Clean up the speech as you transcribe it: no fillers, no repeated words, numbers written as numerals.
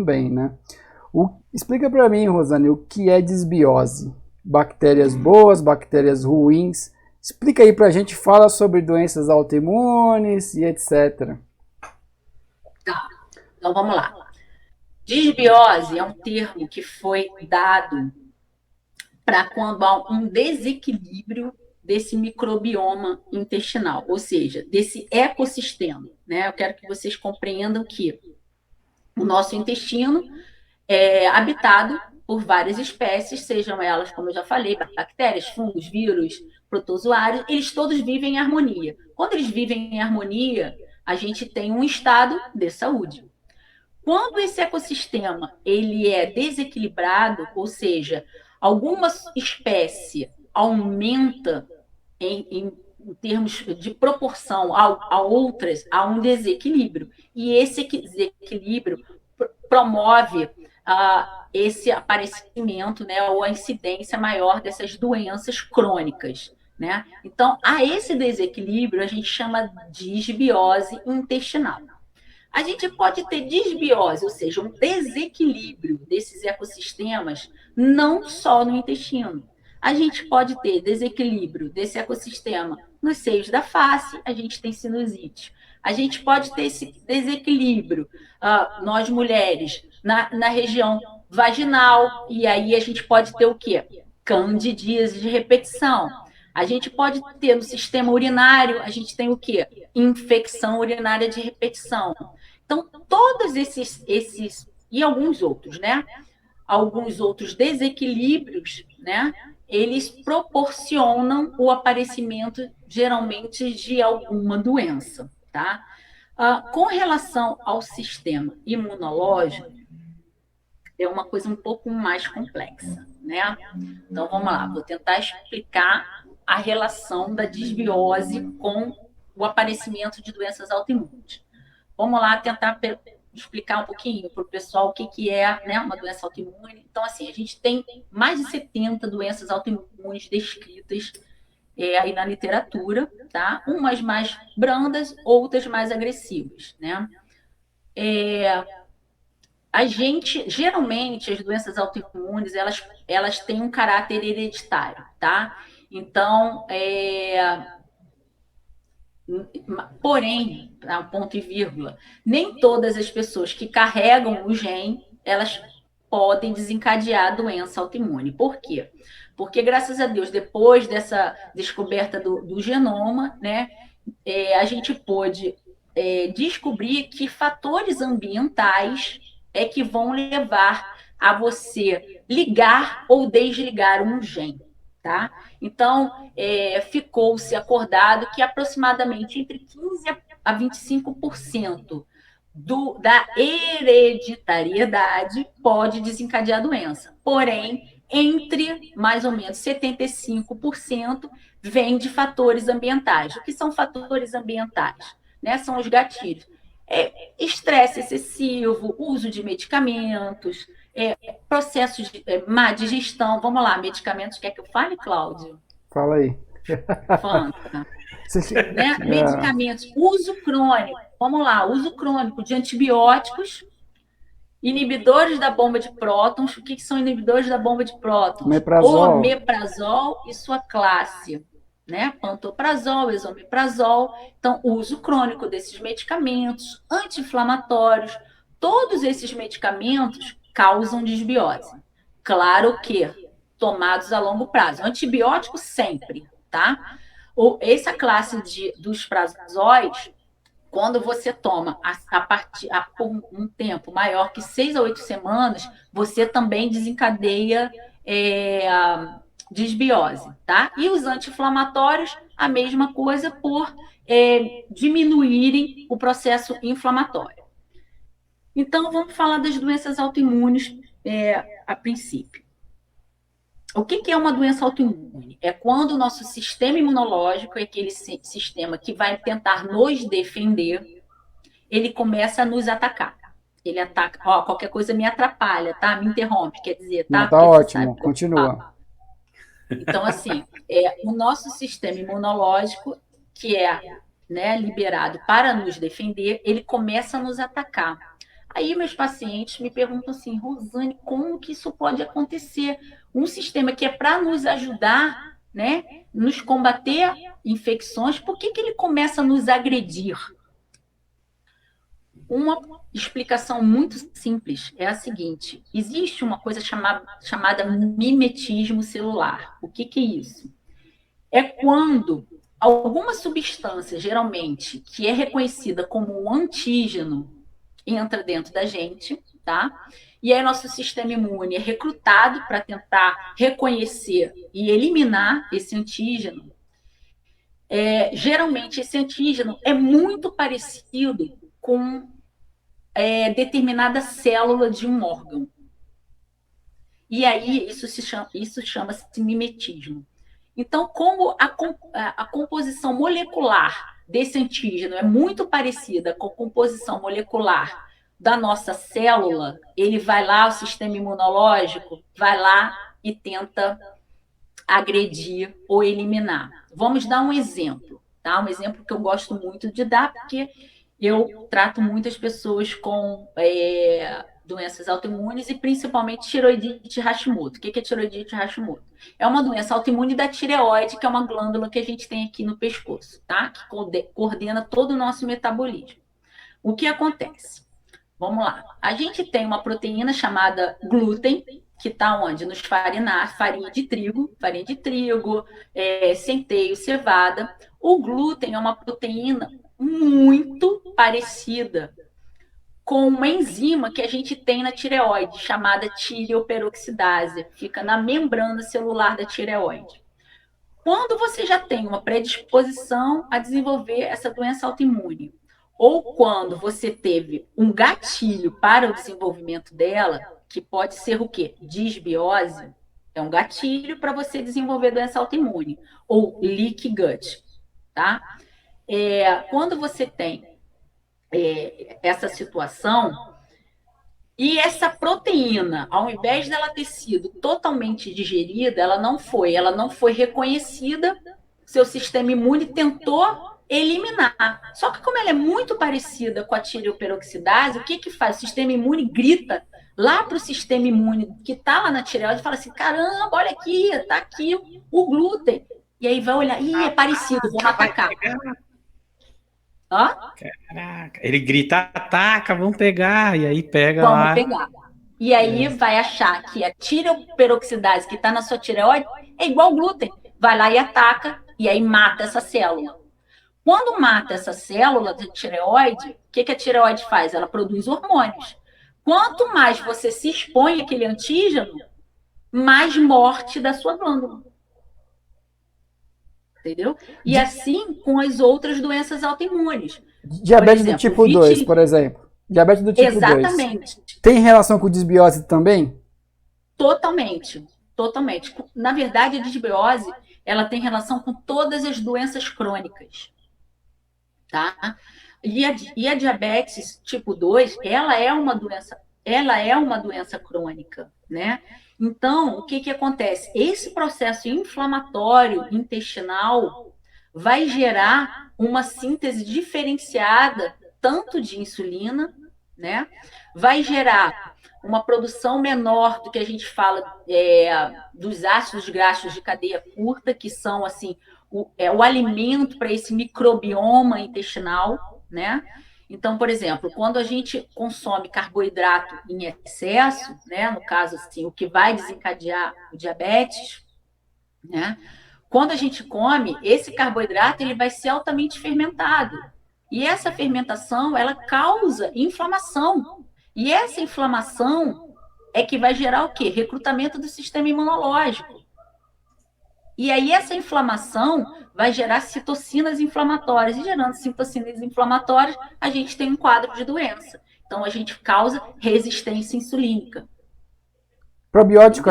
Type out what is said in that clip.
também, né? Explica para mim, Rosane, o que é desbiose? Bactérias boas, bactérias ruins? Explica aí pra gente, fala sobre doenças autoimunes e etc. Tá, então vamos lá. Disbiose é um termo que foi dado para quando há um desequilíbrio desse microbioma intestinal, ou seja, desse ecossistema, né? Eu quero que vocês compreendam que o nosso intestino é habitado por várias espécies, sejam elas, como eu já falei, bactérias, fungos, vírus, protozoários, eles todos vivem em harmonia. Quando eles vivem em harmonia, a gente tem um estado de saúde. Quando esse ecossistema ele é desequilibrado, ou seja, alguma espécie aumenta em termos de proporção a outras, há um desequilíbrio. E esse desequilíbrio promove esse aparecimento, né, ou a incidência maior dessas doenças crônicas. Né? Então, a esse desequilíbrio a gente chama de disbiose intestinal. A gente pode ter disbiose, ou seja, um desequilíbrio desses ecossistemas, não só no intestino. A gente pode ter desequilíbrio desse ecossistema nos seios da face, a gente tem sinusite. A gente pode ter esse desequilíbrio, nós mulheres, na região vaginal, e aí a gente pode ter o quê? Candidíase de repetição. A gente pode ter no sistema urinário, a gente tem o quê? Infecção urinária de repetição. Então, todos esses e alguns outros, né? Alguns outros desequilíbrios, né? Eles proporcionam o aparecimento, geralmente, de alguma doença, tá? Com relação ao sistema imunológico, é uma coisa um pouco mais complexa, né? Então, vamos lá, vou tentar explicar a relação da disbiose com o aparecimento de doenças autoimunes. Vamos lá tentar explicar um pouquinho para o pessoal o que é, né, uma doença autoimune. Então, assim, a gente tem mais de 70 doenças autoimunes descritas aí na literatura, tá? Umas mais brandas, outras mais agressivas, né? A gente, geralmente, as doenças autoimunes, elas têm um caráter hereditário, tá? Então, porém, ponto e vírgula, nem todas as pessoas que carregam o gene, elas podem desencadear a doença autoimune. Por quê? Porque, graças a Deus, depois dessa descoberta do genoma, né, a gente pôde descobrir que fatores ambientais é que vão levar a você ligar ou desligar um gene. Tá? Então, ficou-se acordado que aproximadamente entre 15% a 25% da hereditariedade pode desencadear a doença. Porém, entre mais ou menos 75% vem de fatores ambientais. O que são fatores ambientais? Né? São os gatilhos. Estresse excessivo, uso de medicamentos, processos de má digestão. Vamos lá, medicamentos, quer que eu fale, Cláudio? Fala aí. Fanta. Né? Medicamentos, uso crônico. Vamos lá, uso crônico de antibióticos, inibidores da bomba de prótons. O que são inibidores da bomba de prótons? Omeprazol. Omeprazol e sua classe. Né? Pantoprazol, esomeprazol. Então, uso crônico desses medicamentos, anti-inflamatórios, todos esses medicamentos causam disbiose. Claro que tomados a longo prazo. Antibiótico sempre, tá? Essa classe dos prazóis, quando você toma por um tempo maior que 6 a 8 semanas, você também desencadeia disbiose, tá? E os anti-inflamatórios, a mesma coisa por diminuírem o processo inflamatório. Então, vamos falar das doenças autoimunes a princípio. O que é uma doença autoimune? É quando o nosso sistema imunológico, aquele sistema que vai tentar nos defender, ele começa a nos atacar. Ele ataca, qualquer coisa me atrapalha, tá? Me interrompe, quer dizer, tá? Não, tá porque ótimo, continua. Então, assim, o nosso sistema imunológico, que é, né, liberado para nos defender, ele começa a nos atacar. Aí meus pacientes me perguntam assim, Rosane, como que isso pode acontecer? Um sistema que é para nos ajudar, né, nos combater infecções, por que ele começa a nos agredir? Uma explicação muito simples é a seguinte: existe uma coisa chamada mimetismo celular. O que é isso? É quando alguma substância, geralmente, que é reconhecida como um antígeno, entra dentro da gente, tá? E aí nosso sistema imune é recrutado para tentar reconhecer e eliminar esse antígeno. Geralmente, esse antígeno é muito parecido com determinada célula de um órgão. E aí isso chama-se mimetismo. Então, como a composição molecular desse antígeno é muito parecida com a composição molecular da nossa célula, ele vai lá, o sistema imunológico vai lá e tenta agredir ou eliminar. Vamos dar um exemplo, tá? Um exemplo que eu gosto muito de dar, porque eu trato muitas pessoas com doenças autoimunes e principalmente tireoidite Hashimoto. O que é tireoidite Hashimoto? É uma doença autoimune da tireoide, que é uma glândula que a gente tem aqui no pescoço, tá? Que coordena todo o nosso metabolismo. O que acontece? Vamos lá. A gente tem uma proteína chamada glúten, que está onde? Nos farináceos, farinha de trigo, centeio, cevada. O glúten é uma proteína muito parecida com uma enzima que a gente tem na tireoide, chamada tireoperoxidase, fica na membrana celular da tireoide. Quando você já tem uma predisposição a desenvolver essa doença autoimune, ou quando você teve um gatilho para o desenvolvimento dela, que pode ser o quê? Disbiose, é um gatilho para você desenvolver doença autoimune, ou leaky gut, tá? Quando você tem essa situação, e essa proteína, ao invés dela ter sido totalmente digerida, ela não foi reconhecida, seu sistema imune tentou eliminar. Só que como ela é muito parecida com a tireoperoxidase, o que faz? O sistema imune grita lá para o sistema imune que está lá na tireoide e fala assim, caramba, olha aqui, está aqui o glúten. E aí vai olhar, é parecido, vamos atacar. Caraca, ele grita, ataca, vamos pegar, e aí pega vamos lá. Pegar. E aí vai achar que a tireoperoxidase que está na sua tireoide é igual glúten. Vai lá e ataca, e aí mata essa célula. Quando mata essa célula da tireoide, o que a tireoide faz? Ela produz hormônios. Quanto mais você se expõe àquele antígeno, mais morte da sua glândula. Entendeu? E assim com as outras doenças autoimunes. Diabetes do tipo 2, por exemplo. Diabetes do tipo 2. Exatamente. Tem relação com desbiose também? Totalmente. Na verdade, a desbiose, ela tem relação com todas as doenças crônicas. Tá? E a diabetes tipo 2, ela é uma doença crônica, né? Então, o que acontece? Esse processo inflamatório intestinal vai gerar uma síntese diferenciada tanto de insulina, né? Vai gerar uma produção menor do que a gente fala dos ácidos graxos de cadeia curta, que são assim o alimento para esse microbioma intestinal, né? Então, por exemplo, quando a gente consome carboidrato em excesso, né, no caso assim, o que vai desencadear o diabetes, né? Quando a gente come, esse carboidrato ele vai ser altamente fermentado. E essa fermentação, ela causa inflamação. E essa inflamação é que vai gerar o quê? Recrutamento do sistema imunológico. E aí essa inflamação vai gerar citocinas inflamatórias. E gerando citocinas inflamatórias, a gente tem um quadro de doença. Então, a gente causa resistência insulínica. Probiótico